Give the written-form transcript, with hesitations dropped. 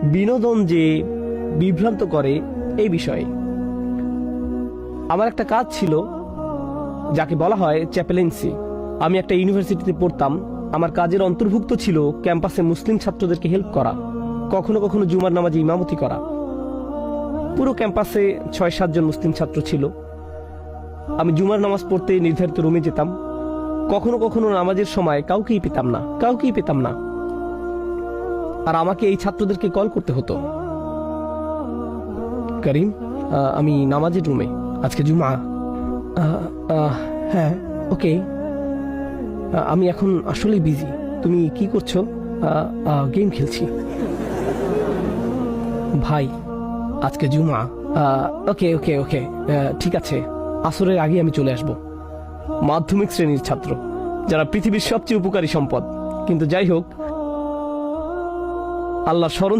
বিনোদন যে বিভ্রান্ত করে এই বিষয়ে। আমার একটা কাজ ছিল যাকে বলা হয় চ্যাপেলেন্সি। আমি একটা ইউনিভার্সিটিতে পড়তাম। আমার কাজের অন্তর্ভুক্ত ছিল ক্যাম্পাসে মুসলিম ছাত্রদেরকে হেল্প করা, কখনো কখনো জুমার নামাজে ইমামতি করা। পুরো ক্যাম্পাসে ৬-৭ জন মুসলিম ছাত্র ছিল। আমি জুমার নামাজ পড়তে নির্ধারিত রুমে যেতাম। কখনো কখনো নামাজের সময় কাউকেই পেতাম না। আর আমাকে এই ছাত্রদেরকে কল করতে হতো, করিম, আমি নামাজের রুমে, আজকে জুমা। হ্যাঁ, ওকে, আমি এখন আসলে বিজি। তুমি কি করছো? গেম খেলছি। ভাই, আজকে জুমা। ওকে ওকে ওকে, ঠিক আছে, আসরের আগে আমি চলে আসব। মাধ্যমিক শ্রেণীর ছাত্র, যারা পৃথিবীর সবচেয়ে উপকারী সম্পদ। কিন্তু যাই হোক, আল্লাহর স্মরণ থেকে